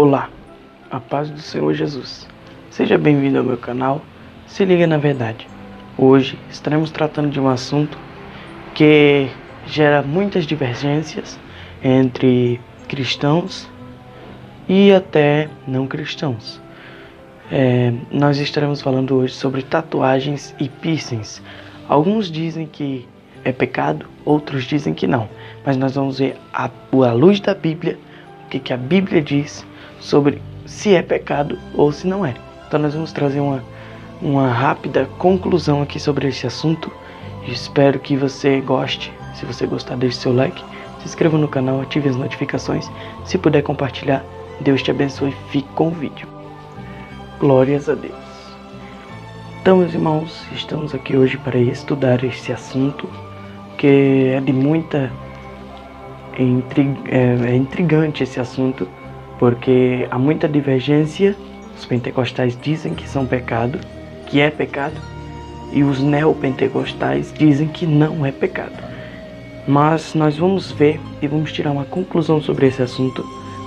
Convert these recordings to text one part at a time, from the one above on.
Olá, a paz do Senhor Jesus. Seja bem-vindo ao meu canal Se Liga na Verdade. Hoje estaremos tratando de um assunto que gera muitas divergências entre cristãos e até não cristãos. Nós estaremos falando hoje sobre tatuagens e piercings. Alguns dizem que é pecado, outros dizem que não. Mas nós vamos ver à luz da Bíblia o que a Bíblia diz sobre se é pecado ou se não é. Então nós vamos trazer uma rápida conclusão aqui sobre esse assunto. Espero que você goste. Se você gostar, deixe seu like, se inscreva no canal, ative as notificações. Se puder compartilhar, Deus te abençoe e fique com o vídeo. Glórias a Deus. Então, meus irmãos, estamos aqui hoje para estudar esse assunto que é de muita... É intrigante esse assunto, porque há muita divergência. Os pentecostais dizem que são pecado, que é pecado, e os neopentecostais dizem que não é pecado. Mas nós vamos ver e vamos tirar uma conclusão sobre esse assunto.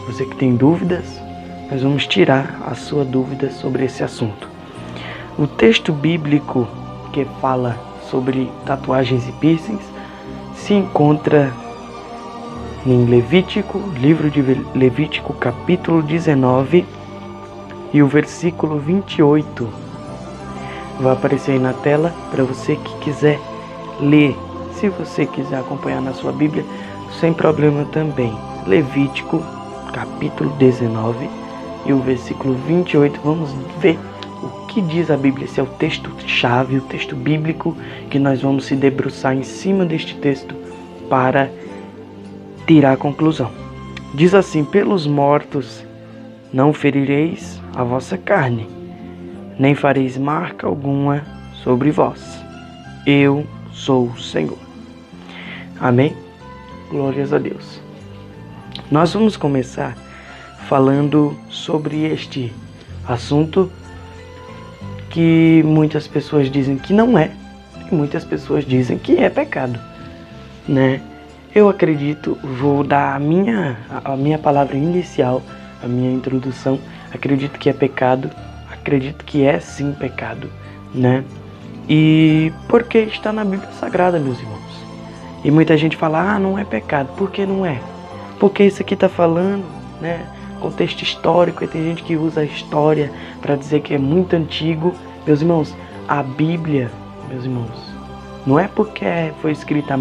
Você que tem dúvidas, nós vamos tirar a sua dúvida sobre esse assunto. O texto bíblico que fala sobre tatuagens e piercings se encontra em Levítico, livro de Levítico, capítulo 19 e o versículo 28. Vai aparecer aí na tela para você que quiser ler. Se você quiser acompanhar na sua Bíblia, sem problema também. Levítico, capítulo 19 e o versículo 28. Vamos ver o que diz a Bíblia. Esse é o texto-chave, o texto bíblico, que nós vamos se debruçar em cima deste texto para tirar a conclusão. Diz assim: pelos mortos não ferireis a vossa carne, nem fareis marca alguma sobre vós. Eu sou o Senhor. Amém? Glórias a Deus. Nós vamos começar falando sobre este assunto que muitas pessoas dizem que não é, e muitas pessoas dizem que é pecado, né? Eu acredito, vou dar a minha palavra inicial, a minha introdução. Acredito que é pecado, acredito que é sim pecado, né? E porque está na Bíblia Sagrada, meus irmãos. E muita gente fala, não é pecado. Por que não é? Porque isso aqui está falando, né? Contexto histórico, e tem gente que usa a história para dizer que é muito antigo. Meus irmãos, a Bíblia, meus irmãos, não é porque foi escrita há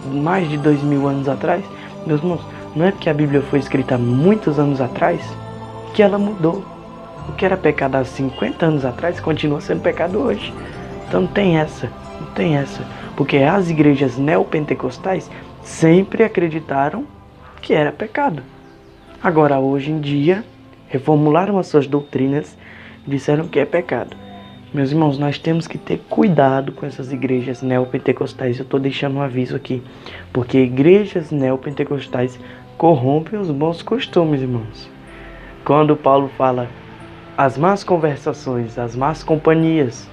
mais de 2000 anos atrás, meus irmãos, não é porque a Bíblia foi escrita há muitos anos atrás que ela mudou. O que era pecado há 50 anos atrás continua sendo pecado hoje. Então não tem essa, porque as igrejas neopentecostais sempre acreditaram que era pecado. Agora, hoje em dia, reformularam as suas doutrinas e disseram que é pecado. Meus irmãos, nós temos que ter cuidado com essas igrejas neopentecostais. Eu estou deixando um aviso aqui, porque igrejas neopentecostais corrompem os bons costumes, irmãos. Quando Paulo fala as más conversações, as más companhias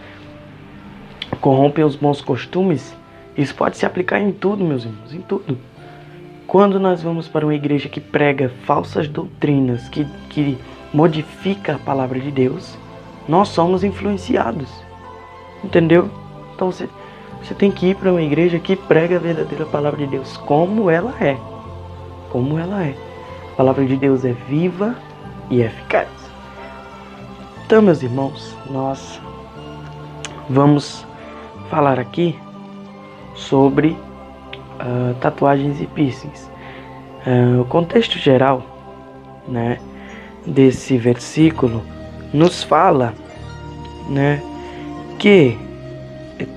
corrompem os bons costumes, isso pode se aplicar em tudo, meus irmãos, em tudo. Quando nós vamos para uma igreja que prega falsas doutrinas, que modifica a palavra de Deus, nós somos influenciados, entendeu? Então você tem que ir para uma igreja que prega a verdadeira palavra de Deus, como ela é. Como ela é. A palavra de Deus é viva e eficaz. Então, meus irmãos, nós vamos falar aqui sobre tatuagens e piercings. O contexto geral, né, desse versículo nos fala, né, que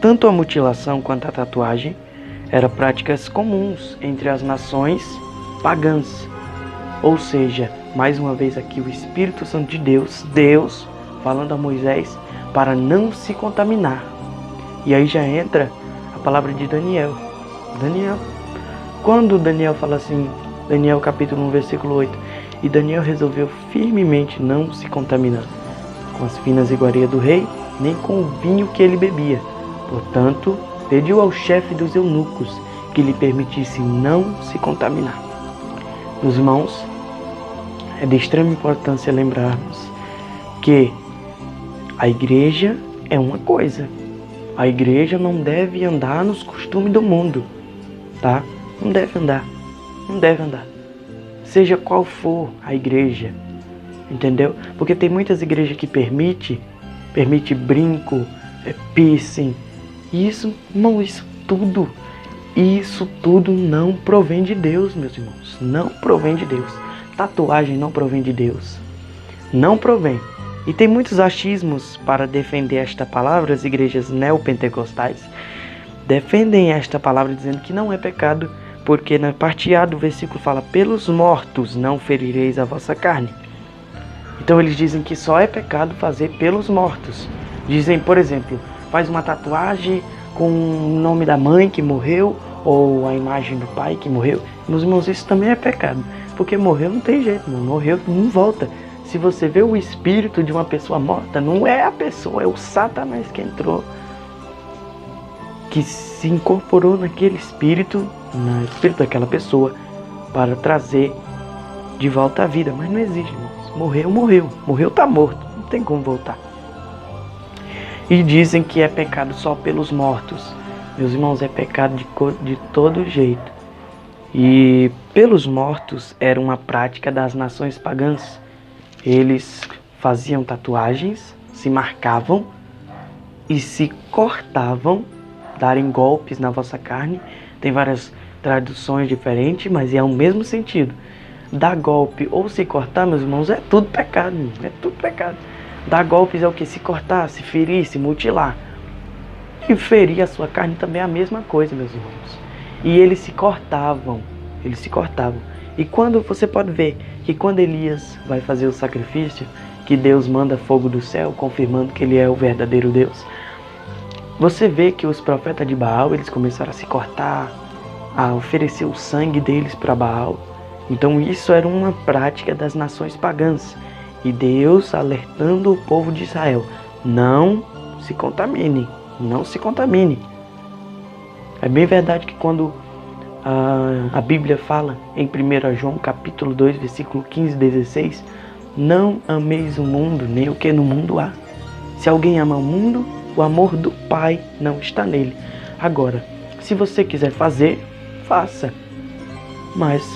tanto a mutilação quanto a tatuagem eram práticas comuns entre as nações pagãs. Ou seja, mais uma vez aqui o Espírito Santo de Deus falando a Moisés para não se contaminar. E aí já entra a palavra de Daniel. Quando Daniel fala assim, Daniel capítulo 1, versículo 8, e Daniel resolveu firmemente não se contaminar com as finas iguarias do rei, nem com o vinho que ele bebia. Portanto, pediu ao chefe dos eunucos que lhe permitisse não se contaminar. Meus irmãos, é de extrema importância lembrarmos que a igreja é uma coisa. A igreja não deve andar nos costumes do mundo, tá? Não deve andar. Não deve andar. Seja qual for a igreja, entendeu? Porque tem muitas igrejas que permite brinco, piercing. E isso, irmão, isso tudo não provém de Deus, meus irmãos. Não provém de Deus. Tatuagem não provém de Deus. Não provém. E tem muitos achismos para defender esta palavra. As igrejas neopentecostais defendem esta palavra dizendo que não é pecado, porque na parte A do versículo fala: pelos mortos não ferireis a vossa carne. Então eles dizem que só é pecado fazer pelos mortos. Dizem, por exemplo, faz uma tatuagem com o nome da mãe que morreu ou a imagem do pai que morreu. Meus irmãos, isso também é pecado, porque morreu não tem jeito, não. Morreu não volta. Se você vê o espírito de uma pessoa morta, não é a pessoa, é o Satanás que entrou, que se incorporou naquele espírito, no espírito daquela pessoa, para trazer de volta à vida. Mas não existe, irmãos. Morreu, tá morto, não tem como voltar. E dizem que é pecado só pelos mortos. Meus irmãos, é pecado de todo jeito. E pelos mortos era uma prática das nações pagãs. Eles faziam tatuagens, se marcavam e se cortavam, darem golpes na vossa carne. Tem várias traduções diferentes, mas é o mesmo sentido. Dar golpe ou se cortar, meus irmãos, é tudo pecado, é tudo pecado. Dar golpes é o que? Se cortar, se ferir, se mutilar. E ferir a sua carne também é a mesma coisa, meus irmãos. E eles se cortavam. E quando você pode ver que quando Elias vai fazer o sacrifício, que Deus manda fogo do céu, confirmando que ele é o verdadeiro Deus, você vê que os profetas de Baal, eles começaram a se cortar, a oferecer o sangue deles para Baal. Então isso era uma prática das nações pagãs. E Deus alertando o povo de Israel: não se contamine, não se contamine. É bem verdade que quando a Bíblia fala em 1 João capítulo 2, versículo 15 e 16, não ameis o mundo, nem o que no mundo há. Se alguém ama o mundo, o amor do Pai não está nele. Agora, se você quiser fazer, faça. Mas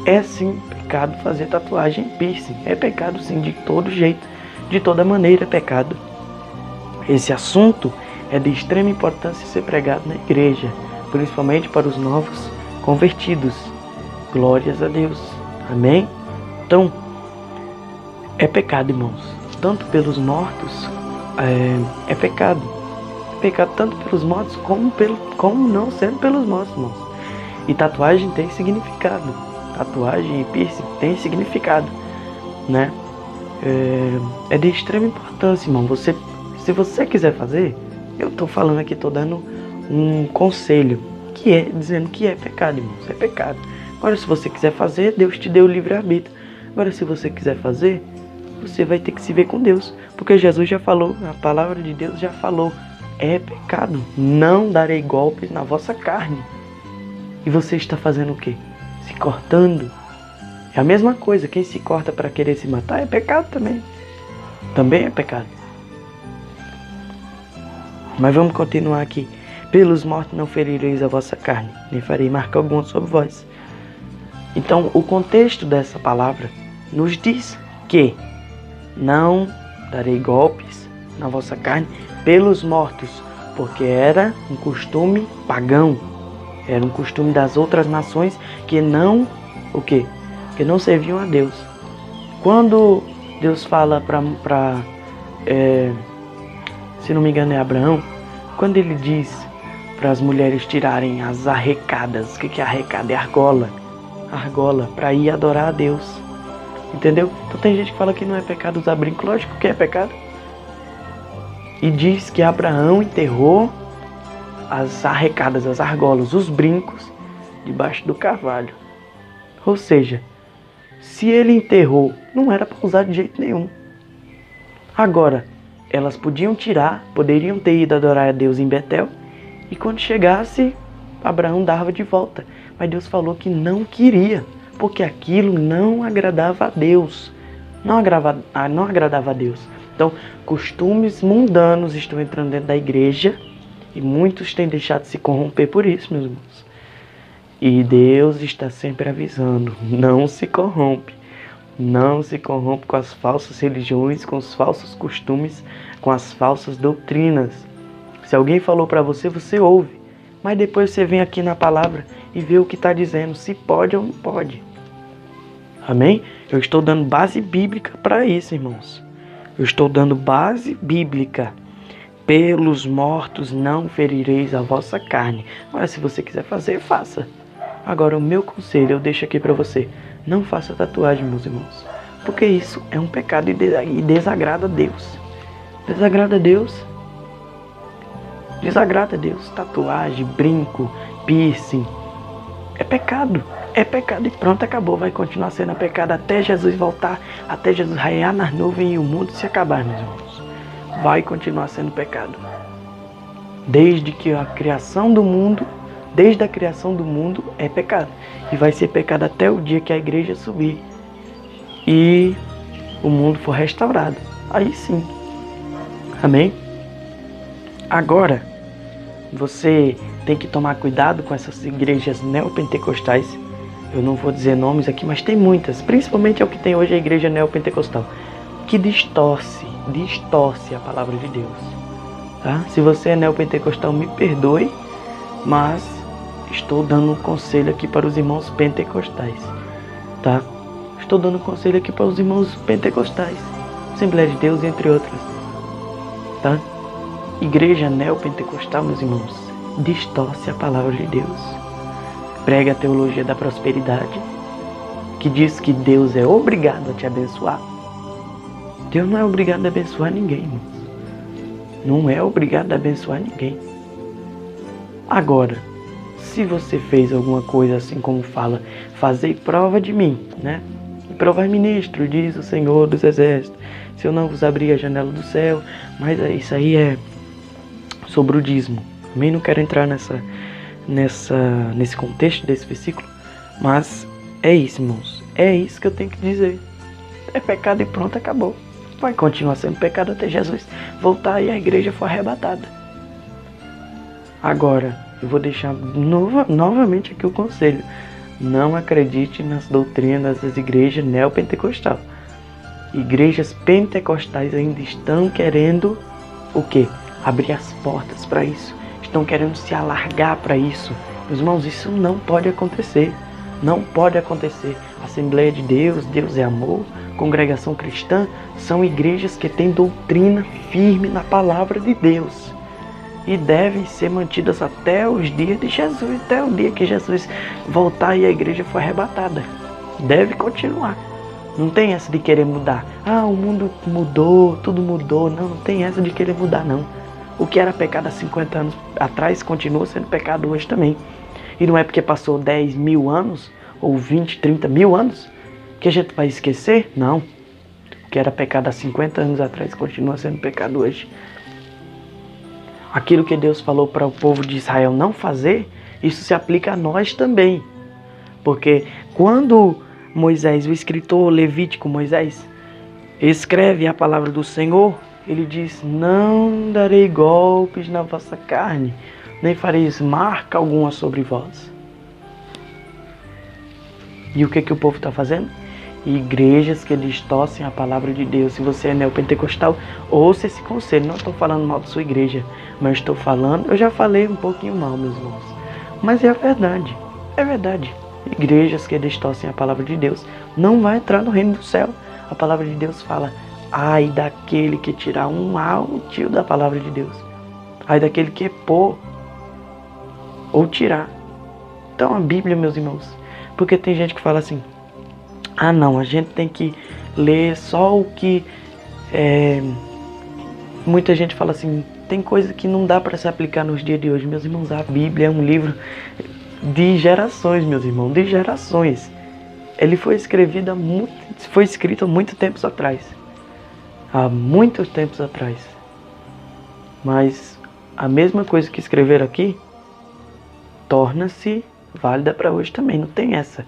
é sim pecado fazer tatuagem, piercing. É pecado sim, de todo jeito, de toda maneira é pecado. Esse assunto é de extrema importância ser pregado na igreja, principalmente para os novos convertidos. Glórias a Deus. Amém? Então, é pecado, irmãos. Tanto pelos mortos, é pecado. É pecado tanto pelos mortos como não sendo pelos mortos, irmãos. E tatuagem tem significado. Tatuagem e piercing tem significado, né? É de extrema importância, irmão. Se você quiser fazer, eu tô falando aqui, tô dando um conselho, que é dizendo que é pecado, irmãos. É pecado. Agora, se você quiser fazer, Deus te deu o livre-arbítrio. Agora, se você quiser fazer, você vai ter que se ver com Deus. Porque Jesus já falou, a palavra de Deus já falou: é pecado, não darei golpes na vossa carne. E você está fazendo o quê? Se cortando. É a mesma coisa, quem se corta para querer se matar é pecado também. Também é pecado. Mas vamos continuar aqui. Pelos mortos não ferireis a vossa carne, nem farei marca alguma sobre vós. Então, o contexto dessa palavra nos diz que não darei golpes na vossa carne pelos mortos, porque era um costume pagão, era um costume das outras nações que não, o quê? Que não serviam a Deus. Quando Deus fala se não me engano é Abraão, quando ele diz para as mulheres tirarem as arrecadas, o que é arrecada? É argola, para ir adorar a Deus. Entendeu? Então tem gente que fala que não é pecado usar brinco. Lógico que é pecado. E diz que Abraão enterrou as arrecadas, as argolas, os brincos, debaixo do carvalho. Ou seja, se ele enterrou, não era para usar de jeito nenhum. Agora, elas podiam tirar, poderiam ter ido adorar a Deus em Betel, e quando chegasse, Abraão dava de volta. Mas Deus falou que não queria, porque aquilo não agradava a Deus. não agradava a Deus. Então, costumes mundanos estão entrando dentro da igreja e muitos têm deixado de se corromper por isso, meus irmãos. E Deus está sempre avisando, não se corrompe. Não se corrompe com as falsas religiões, com os falsos costumes, com as falsas doutrinas. Se alguém falou para você, você ouve. Mas depois você vem aqui na palavra e vê o que está dizendo, se pode ou não pode. Amém? Eu estou dando base bíblica para isso, irmãos. Eu estou dando base bíblica. Pelos mortos não ferireis a vossa carne. Mas se você quiser fazer, faça. Agora, o meu conselho eu deixo aqui para você. Não faça tatuagem, meus irmãos. Porque isso é um pecado e desagrada a Deus. Desagrada a Deus. Desagrada a Deus. Tatuagem, brinco, piercing. É pecado. É pecado e pronto, acabou. Vai continuar sendo pecado até Jesus voltar. Até Jesus raiar nas nuvens e o mundo se acabar, meus irmãos. Vai continuar sendo pecado. Desde a criação do mundo é pecado. E vai ser pecado até o dia que a igreja subir e o mundo for restaurado. Aí sim. Amém? Agora, você tem que tomar cuidado com essas igrejas neopentecostais. Eu não vou dizer nomes aqui, mas tem muitas. Principalmente é o que tem hoje a igreja neopentecostal, que distorce a palavra de Deus. Tá? Se você é neopentecostal, me perdoe, mas estou dando um conselho aqui para os irmãos pentecostais, tá? Estou dando um conselho aqui para os irmãos pentecostais, Assembleia de Deus, entre outras, tá? Igreja neopentecostal, meus irmãos, distorce a palavra de Deus. Prega a teologia da prosperidade, que diz que Deus é obrigado a te abençoar. Deus não é obrigado a abençoar ninguém, irmãos. Não é obrigado a abençoar ninguém. Agora, se você fez alguma coisa assim como fala, fazei prova de mim, né? Provai ministro, diz o Senhor dos Exércitos, se eu não vos abrir a janela do céu. Mas isso aí é sobre o dízimo. Também não quero entrar nesse contexto desse versículo, mas é isso, irmãos. É isso que eu tenho que dizer. É pecado e pronto, acabou. Vai continuar sendo pecado até Jesus voltar e a igreja for arrebatada. Agora, eu vou deixar novamente aqui o conselho. Não acredite nas doutrinas das igrejas neopentecostais. Igrejas pentecostais ainda estão querendo o quê? Abrir as portas para isso. Estão querendo se alargar para isso. Meus irmãos, isso não pode acontecer. Não pode acontecer. Assembleia de Deus, Deus é amor, congregação cristã, são igrejas que têm doutrina firme na palavra de Deus. E devem ser mantidas até os dias de Jesus, até o dia que Jesus voltar e a igreja for arrebatada. Deve continuar. Não tem essa de querer mudar. Ah, o mundo mudou, tudo mudou. Não tem essa de querer mudar, não. O que era pecado há 50 anos atrás continua sendo pecado hoje também. E não é porque passou 10 mil anos, ou 20, 30 mil anos, que a gente vai esquecer? Não. O que era pecado há 50 anos atrás continua sendo pecado hoje. Aquilo que Deus falou para o povo de Israel não fazer, isso se aplica a nós também. Porque quando Moisés, o escritor levítico Moisés, escreve a palavra do Senhor, ele diz: não darei golpes na vossa carne, nem fareis marca alguma sobre vós. E o que o povo está fazendo? Igrejas que distorcem a palavra de Deus. Se você é neopentecostal, ouça esse conselho. Não estou falando mal da sua igreja, mas estou falando, eu já falei um pouquinho mal, meus irmãos, mas é a verdade, é verdade. Igrejas que distorcem a palavra de Deus não vai entrar no reino do céu. A palavra de Deus fala: ai daquele que tirar um tio da palavra de Deus, ai daquele que pôr ou tirar. Então a Bíblia, meus irmãos, porque tem gente que fala assim: ah não, a gente tem que ler só o que muita gente fala assim, tem coisa que não dá para se aplicar nos dias de hoje. Meus irmãos, a Bíblia é um livro de gerações, meus irmãos, de gerações. Ele foi escrito há muito tempos atrás. Há muitos tempos atrás. Mas a mesma coisa que escreveram aqui torna-se válida para hoje também. Não tem essa.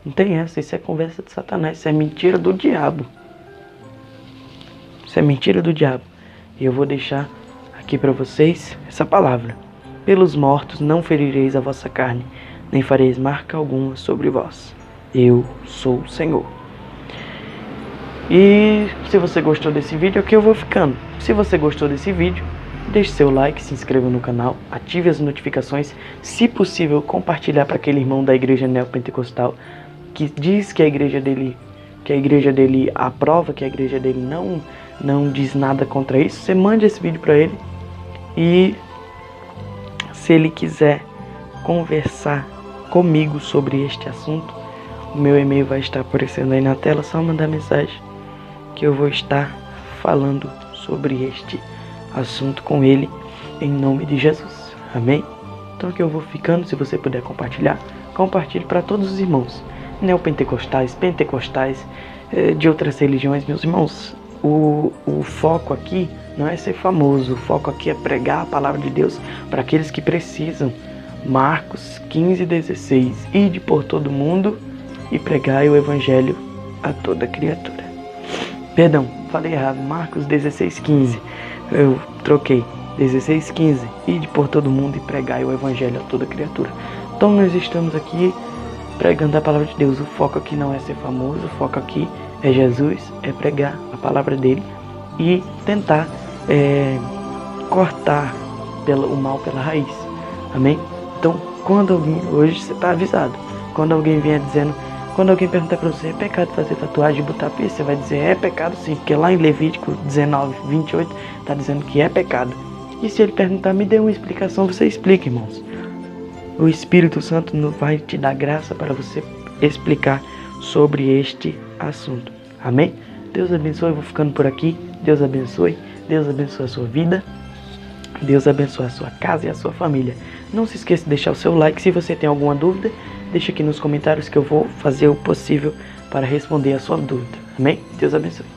Não tem essa. Isso é conversa de Satanás. Isso é mentira do diabo. Isso é mentira do diabo. E eu vou deixar aqui para vocês essa palavra. Pelos mortos não ferireis a vossa carne, nem fareis marca alguma sobre vós. Eu sou o Senhor. E se você gostou desse vídeo, aqui eu vou ficando. Se você gostou desse vídeo, deixe seu like, se inscreva no canal, ative as notificações. Se possível, compartilhar para aquele irmão da igreja neopentecostal que diz que a igreja dele aprova, que a igreja dele não diz nada contra isso. Você mande esse vídeo para ele. E se ele quiser conversar comigo sobre este assunto, o meu e-mail vai estar aparecendo aí na tela. Só mandar mensagem que eu vou estar falando sobre este assunto com ele, em nome de Jesus. Amém? Então aqui eu vou ficando. Se você puder compartilhar, compartilhe para todos os irmãos neopentecostais, pentecostais, de outras religiões. Meus irmãos, o foco aqui não é ser famoso, o foco aqui é pregar a palavra de Deus para aqueles que precisam. Marcos 15:16, ide por todo mundo e pregai o evangelho a toda criatura. Perdão, falei errado, Marcos 16:15, eu troquei, 16:15, ide por todo mundo e pregai o evangelho a toda criatura. Então nós estamos aqui pregando a palavra de Deus. O foco aqui não é ser famoso, o foco aqui é Jesus, é pregar a palavra dele e tentar cortar o mal pela raiz. Amém? Então, quando alguém, hoje você está avisado, quando alguém vier dizendo, quando alguém perguntar para você, é pecado fazer tatuagem e botar piercing, você vai dizer, é pecado sim, porque lá em Levítico 19:28 está dizendo que é pecado. E se ele perguntar, me dê uma explicação, você explica, irmãos. O Espírito Santo vai te dar graça para você explicar sobre este assunto. Amém? Deus abençoe, eu vou ficando por aqui. Deus abençoe a sua vida. Deus abençoe a sua casa e a sua família. Não se esqueça de deixar o seu like. Se você tem alguma dúvida, deixa aqui nos comentários que eu vou fazer o possível para responder a sua dúvida. Amém? Deus abençoe.